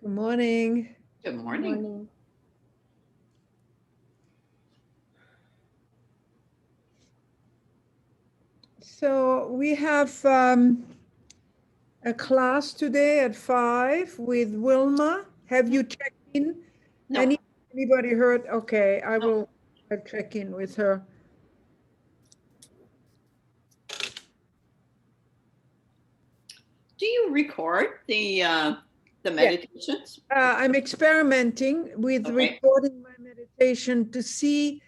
Good morning. Good morning. So we have a class today at 5 with Wilma. Have you checked in? No. Anybody heard? Okay, I No. will check in with her. Do you record the meditations? I'm experimenting with recording my meditation to see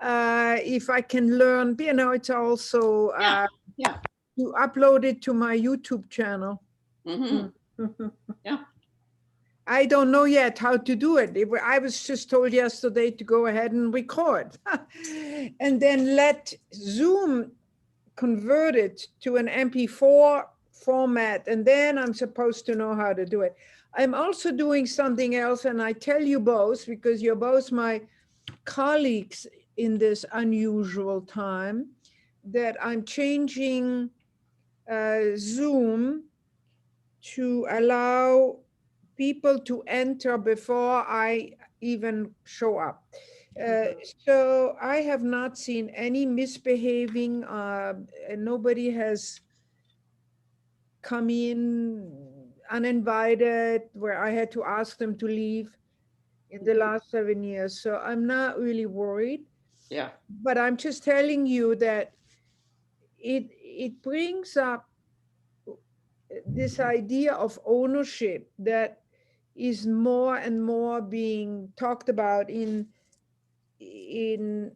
if I can learn. You know, it's also to upload it to my YouTube channel. Yeah. I don't know yet how to do it. I was just told yesterday to go ahead and record and then let Zoom convert it to an MP4 format. And then I'm supposed to know how to do it. I'm also doing something else. And I tell you both, because you're both my colleagues in this unusual time, that I'm changing Zoom to allow people to enter before I even show up. So I have not seen any misbehaving. Nobody has come in uninvited where I had to ask them to leave in the last 7 years. So I'm not really worried. Yeah. But I'm just telling you that it brings up this idea of ownership that is more and more being talked about in the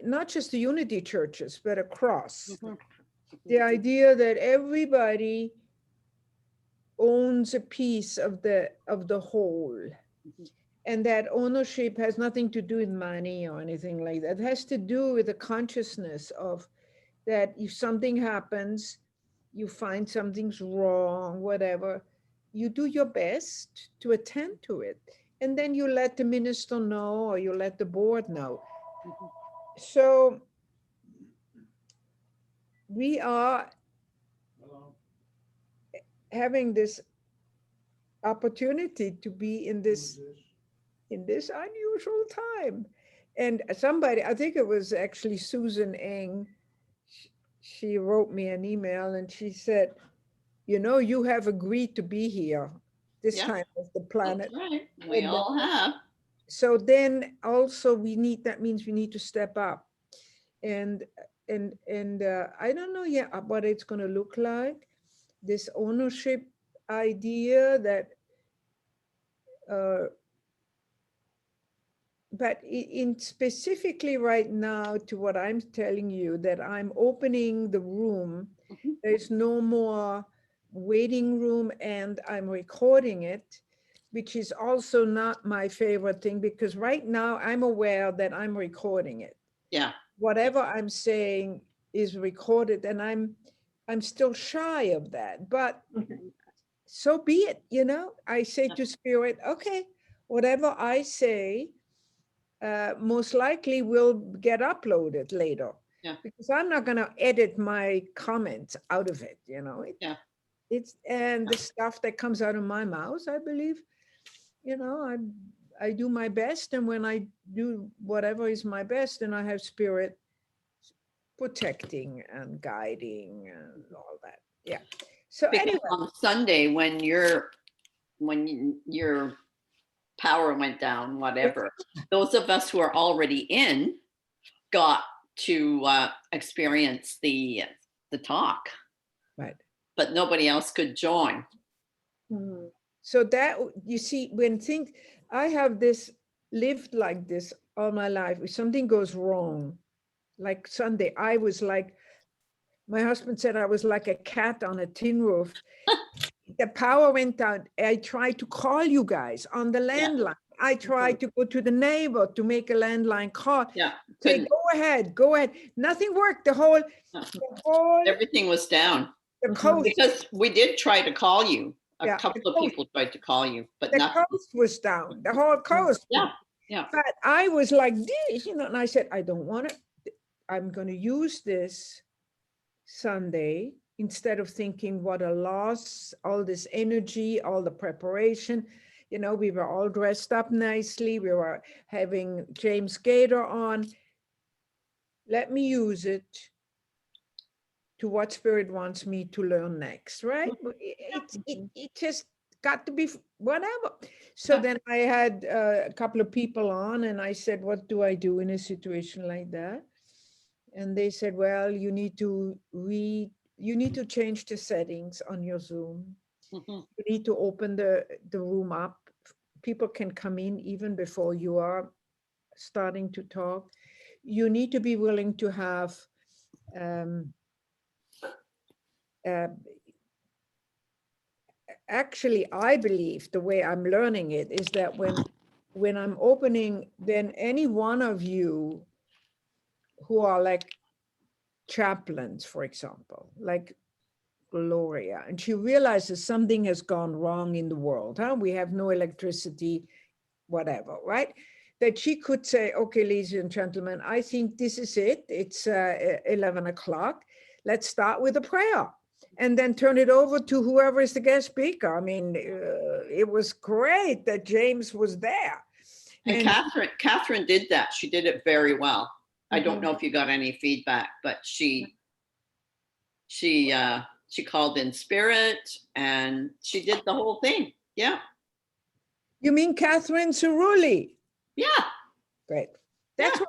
not just the unity churches, but across. The idea that everybody owns a piece of the whole, and that ownership has nothing to do with money or anything like that. It has to do with the consciousness of that if something happens, you find something's wrong, whatever, you do your best to attend to it. And then you let the minister know, or you let the board know. So we are having this opportunity to be in this unusual time. And somebody, I think it was actually Susan Eng, she wrote me an email and she said, you know, you have agreed to be here this Yeah. time of the planet. That's right. We And all have. so then also that means we need to step up. And I don't know yet what it's going to look like. This ownership idea that but in specifically right now to what I'm telling you, that I'm opening the room. Mhm. There's no more waiting room, and I'm recording it, which is also not my favorite thing, because right now I'm aware that I'm recording it. Yeah. Whatever I'm saying is recorded, and I'm still shy of that, but so be it, you know. I say Yeah. to spirit, okay, whatever I say most likely will get uploaded later. Yeah. Because I'm not going to edit my comments out of it, you know. Yeah. It's and the stuff that comes out of my mouth, I believe, you know, I do my best, and when I do whatever is my best, and I have spirit protecting and guiding and all that. Yeah. So Because anyway, on Sunday, when your power went down, whatever, those of us who are already in got to experience the talk, right. but nobody else could join. So that, you see, when things, I have this lived like this all my life. If something goes wrong, like Sunday, I was like, my husband said I was like a cat on a tin roof. The power went out. I tried to call you guys on the landline. I tried to go to the neighbor to make a landline call. Yeah. Say, go ahead, go ahead. Nothing worked. The whole Everything was down. the coast, Because we did try to call you. A Yeah, couple the of coast. people tried to call you, but the nothing. coast was down. The whole coast. Yeah. Yeah. But I was like this, you know, and I said, I don't want to, I'm going to use this Sunday instead of thinking what a loss, all this energy, all the preparation. You know, we were all dressed up nicely. We were having James Gator on. Let me use it to what spirit wants me to learn next, right? It just got to be whatever. So then I had a couple of people on, and I said, what do I do in a situation like that? And they said, well, you need to change the settings on your Zoom. Mhm. You need to open the room up. People can come in even before you are starting to talk. You need to be willing to have actually, I believe the way I'm learning it is that when I'm opening, then any one of you who are like chaplains, for example, like Gloria, and she realizes something has gone wrong in the world, huh? We have no electricity, whatever, right? That she could say, okay, ladies and gentlemen, I think this is it. It's 11 o'clock. Let's start with a prayer, and then turn it over to whoever is the guest speaker. I mean, it was great that James was there. And Catherine did that. She did it very well. I don't know if you got any feedback, but she called in spirit and she did the whole thing. Yeah. You mean Catherine Cerulli? Yeah. Great. That's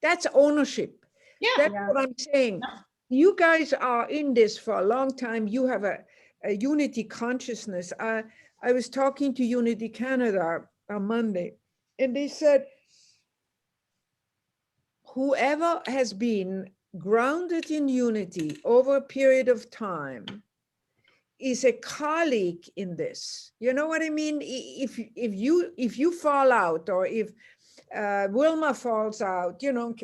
that's ownership. Yeah. That's what I'm saying. You guys are in this for a long time. You have a unity consciousness. I was talking to Unity Canada on Monday, and they said, whoever has been grounded in unity over a period of time is a colleague in this. You know what I mean? If you fall out, or if Wilma falls out, you know,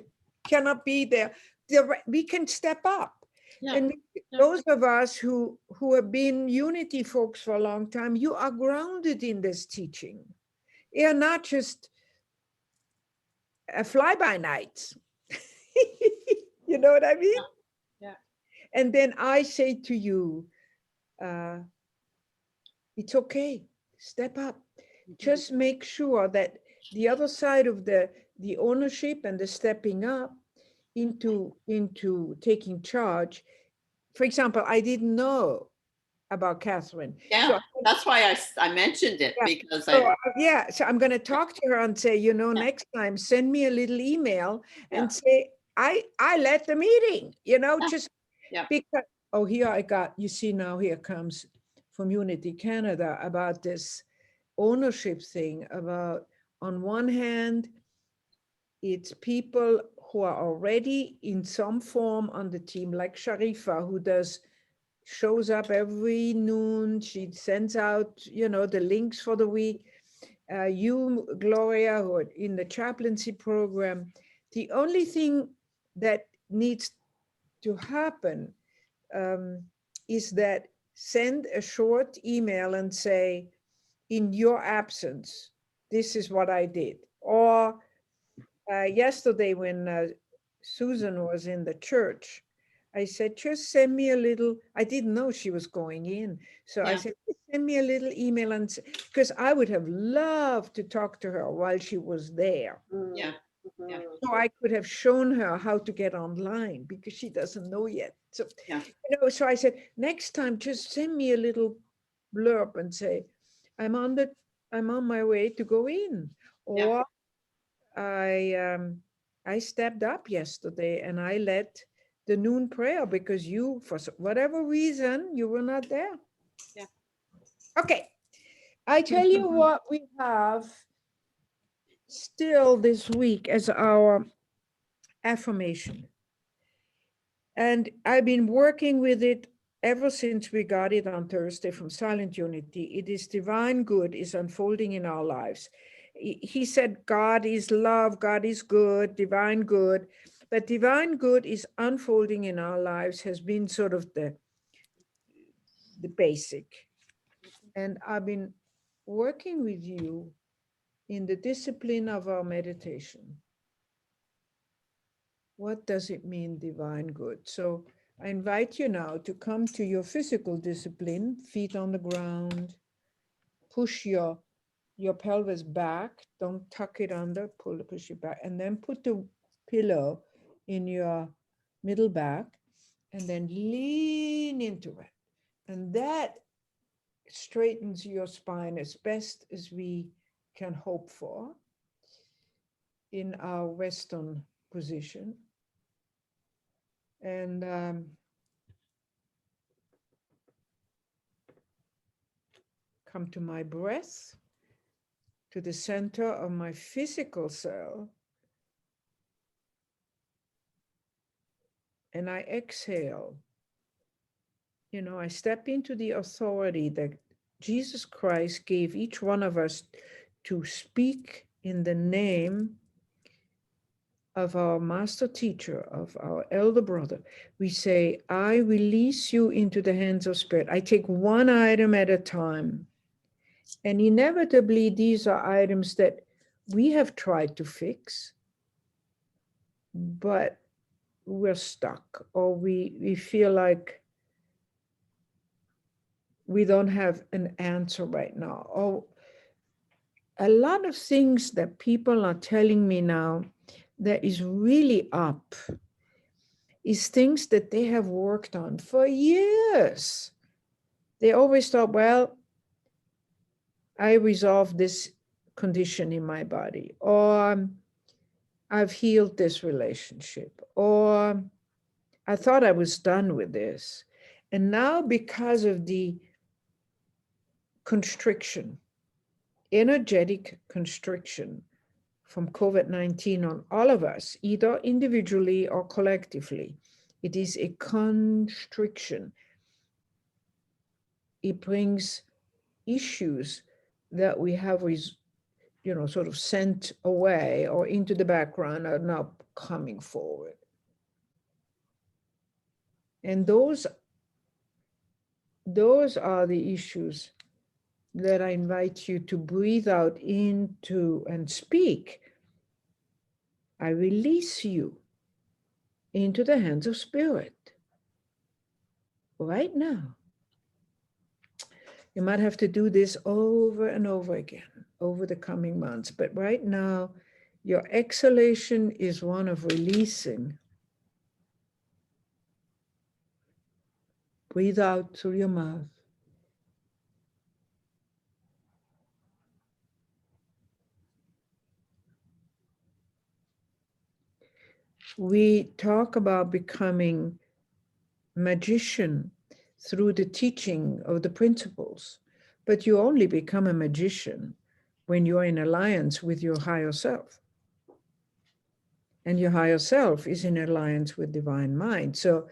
cannot be there, we can step up. Yeah. And those of us who have been unity folks for a long time, you are grounded in this teaching. You're not just a fly-by-night. You know what I mean? Yeah. And then I say to you, It's okay. Step up. Just make sure that the other side of the ownership and the stepping up into taking charge. For example, I didn't know about Catherine. Yeah, So that's why I mentioned it, yeah. because So, I, yeah, so I'm going to talk to her and say, you know, next time send me a little email and yeah, say, I led the meeting, you know, yeah, just yeah. because, oh, here I got, you see now here comes from Unity Canada about this ownership thing about, on one hand, it's people who are already in some form on the team, like Sharifa, who shows up every noon. She sends out, you know, the links for the week. You, Gloria, who are in the chaplaincy program. The only thing that needs to happen is that send a short email and say, in your absence, this is what I did. Or yesterday when Susan was in the church, I said, just send me a little, I didn't know she was going in. So I Yeah. said, send me a little email, and because I would have loved to talk to her while she was there. Yeah. Yeah. So I could have shown her how to get online because she doesn't know yet. So, Yeah. you know, so I said, next time, just send me a little blurb and say, I'm on my way to go in. Or I stepped up yesterday and I led the noon prayer because you, for whatever reason, you were not there. Yeah. Okay. I tell you what we have still this week as our affirmation. And I've been working with it ever since we got it on Thursday from Silent Unity. It is divine good is unfolding in our lives. He said, God is love, God is good, divine good. But divine good is unfolding in our lives has been sort of the basic. And I've been working with you in the discipline of our meditation. What does it mean, divine good? So I invite you now to come to your physical discipline, feet on the ground, push your pelvis back, don't tuck it under, push it back, and then put the pillow in your middle back, and then lean into it. And that straightens your spine as best as we can hope for in our Western position. And come to my breath, to the center of my physical cell. And I exhale. You know, I step into the authority that Jesus Christ gave each one of us to speak in the name of our master teacher, of our elder brother. We say, I release you into the hands of spirit. I take one item at a time. And inevitably, these are items that we have tried to fix, but we're stuck, or we feel like we don't have an answer right now. Or a lot of things that people are telling me now that is really up is things that they have worked on for years. They always thought, well, I resolved this condition in my body, or I've healed this relationship, or I thought I was done with this. And now, because of the constriction, energetic constriction from COVID-19 on all of us, either individually or collectively, it is a constriction. It brings issues that we have, sort of sent away or into the background are now coming forward. And those are the issues that I invite you to breathe out into and speak. I release you into the hands of spirit right now. You might have to do this over and over again over the coming months. But right now, your exhalation is one of releasing. Breathe out through your mouth. We talk about becoming magician through the teaching of the principles, but you only become a magician when you're in alliance with your higher self. And your higher self is in alliance with divine mind. So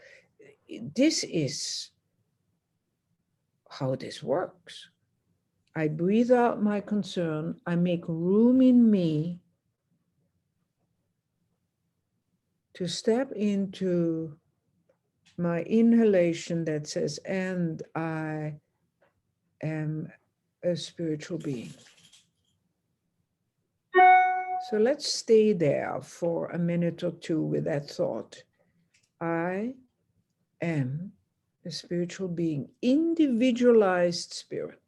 this is how this works. I breathe out my concern. I make room in me to step into my inhalation that says, and I am a spiritual being. So let's stay there for a minute or two with that thought. I am a spiritual being, individualized spirit.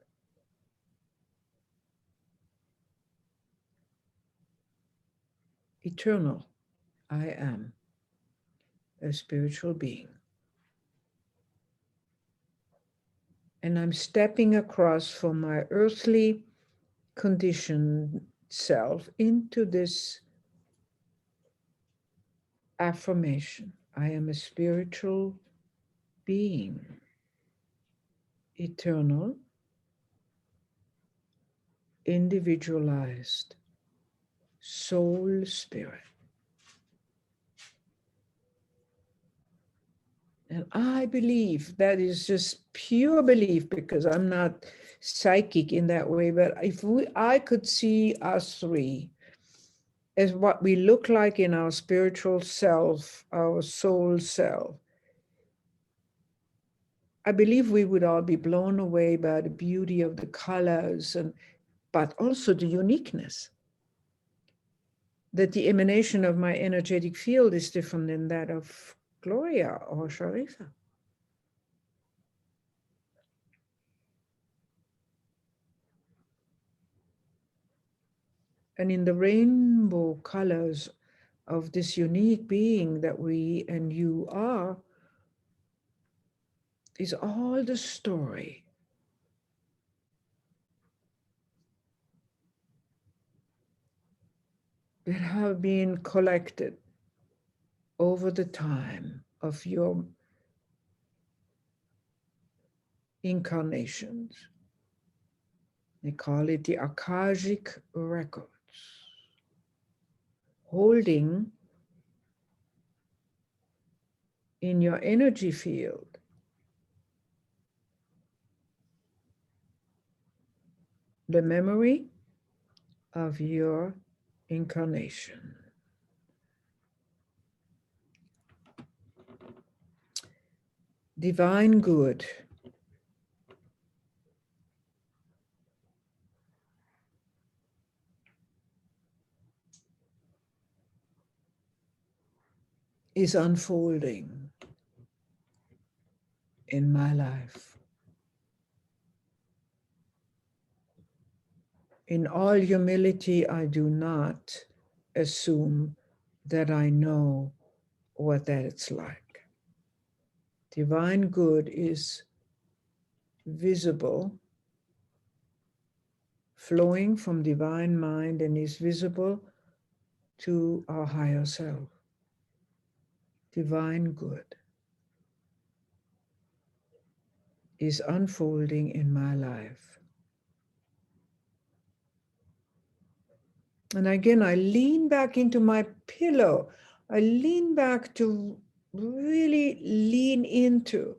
Eternal, I am a spiritual being. And I'm stepping across from my earthly conditioned self into this affirmation. I am a spiritual being, eternal, individualized, soul spirit. And I believe that is just pure belief because I'm not psychic in that way. But if I could see us three as what we look like in our spiritual self, our soul self, I believe we would all be blown away by the beauty of the colors, but also the uniqueness. That the emanation of my energetic field is different than that of Gloria or Sharifa. And in the rainbow colors of this unique being that we and you are, is all the story that have been collected over the time of your incarnations. They call it the Akashic records, holding in your energy field the memory of your incarnation. Divine good is unfolding in my life. In all humility, I do not assume that I know what that it's like. Divine good is visible, flowing from divine mind, and is visible to our higher self. Divine good is unfolding in my life. And again, I lean back into my pillow. I lean back to really lean into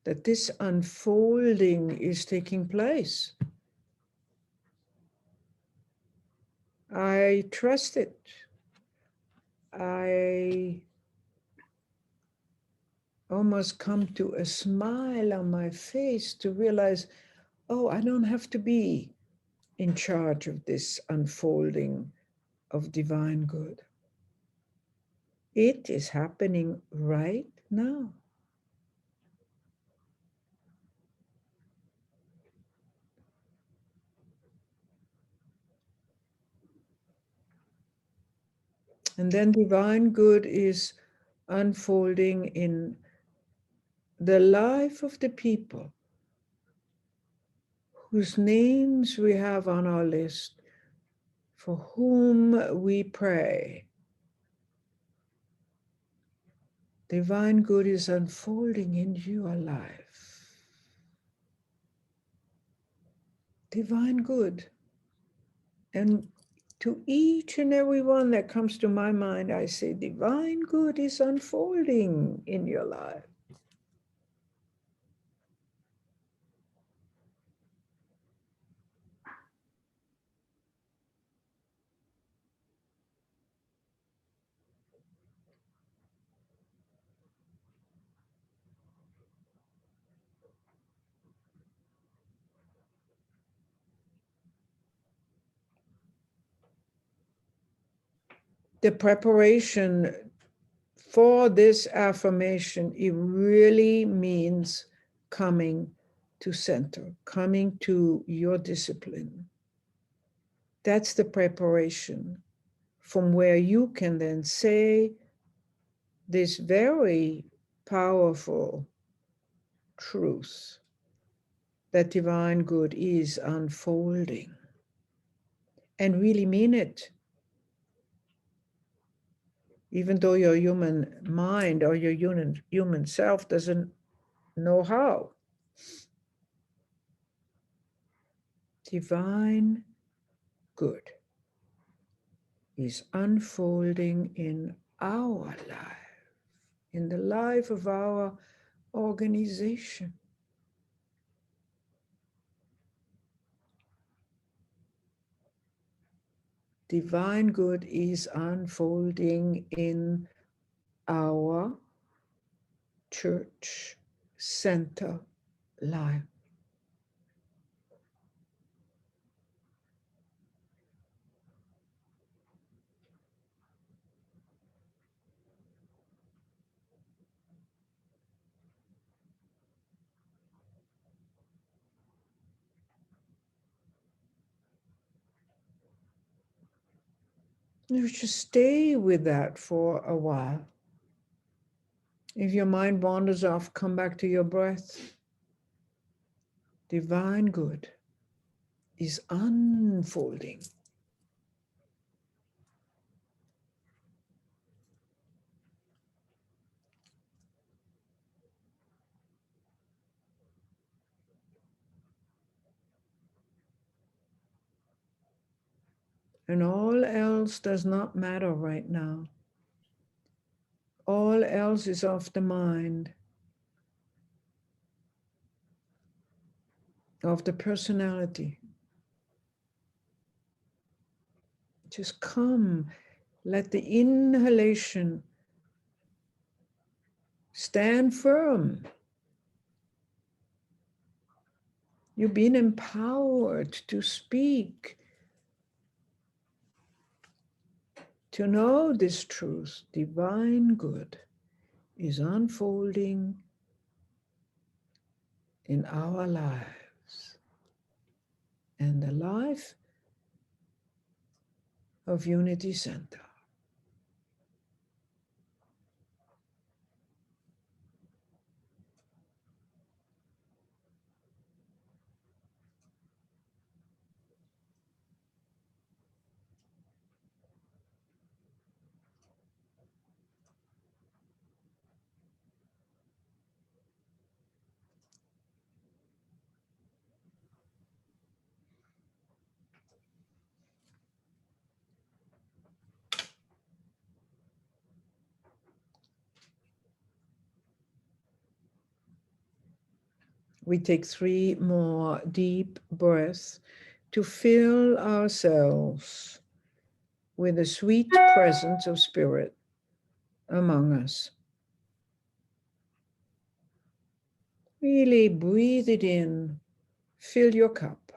that this unfolding is taking place. I trust it. I almost come to a smile on my face to realize, oh, I don't have to be in charge of this unfolding of divine good. It is happening right now. And then divine good is unfolding in the life of the people whose names we have on our list, for whom we pray. Divine good is unfolding in your life. Divine good. And to each and every one that comes to my mind, I say, divine good is unfolding in your life. The preparation for this affirmation, it really means coming to center, coming to your discipline. That's the preparation from where you can then say this very powerful truth that divine good is unfolding, and really mean it. Even though your human mind or your human self doesn't know how. Divine good is unfolding in our life, in the life of our organization. Divine good is unfolding in our church center life. You just stay with that for a while. If your mind wanders off, come back to your breath. Divine good is unfolding. And all else does not matter right now. All else is off the mind, of the personality. Just come, let the inhalation stand firm. You've been empowered to speak, to know this truth. Divine good is unfolding in our lives and the life of Unity Center. We take 3 more deep breaths to fill ourselves with the sweet presence of Spirit among us. Really breathe it in, fill your cup.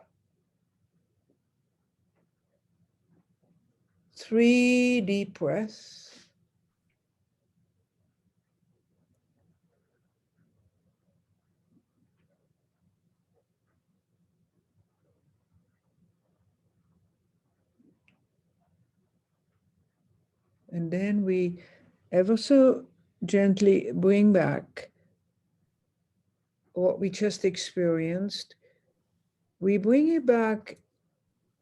3 deep breaths. And then we ever so gently bring back what we just experienced. We bring it back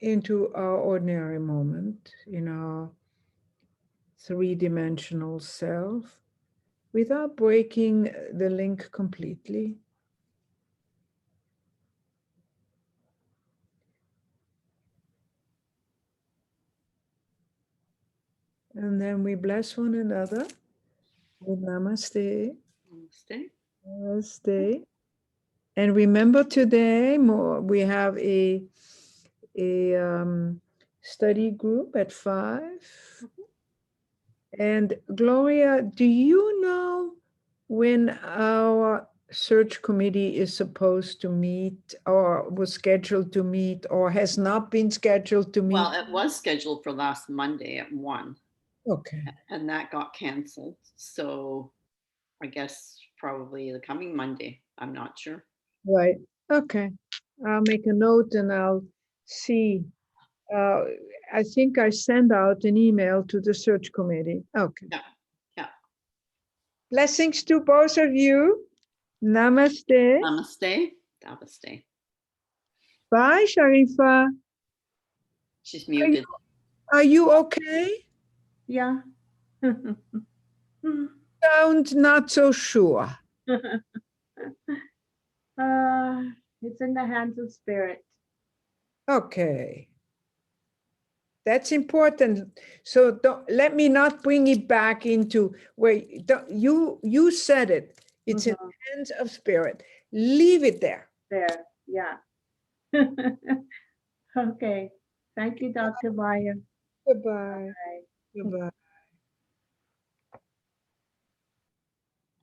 into our ordinary moment, in our three-dimensional self, without breaking the link completely. And then we bless one another with namaste. Namaste. Namaste. And remember today, we have a study group at 5. And Gloria, do you know when our search committee is supposed to meet, or was scheduled to meet, or has not been scheduled to meet? Well, it was scheduled for last Monday at 1. Okay. And that got canceled. So I guess probably the coming Monday. I'm not sure. Right. Okay. I'll make a note and I'll see. I think I send out an email to the search committee. Okay. Yeah. Yeah. Blessings to both of you. Namaste. Namaste. Namaste. Bye, Sharifa. She's muted. Are you okay? Yeah. Sound not so sure. It's in the hands of spirit. Okay. That's important. So let me not bring it back into where you said it. It's in the hands of spirit. Leave it there. There, yeah. Okay. Thank you, Dr. Maya. Goodbye. Bye. Goodbye.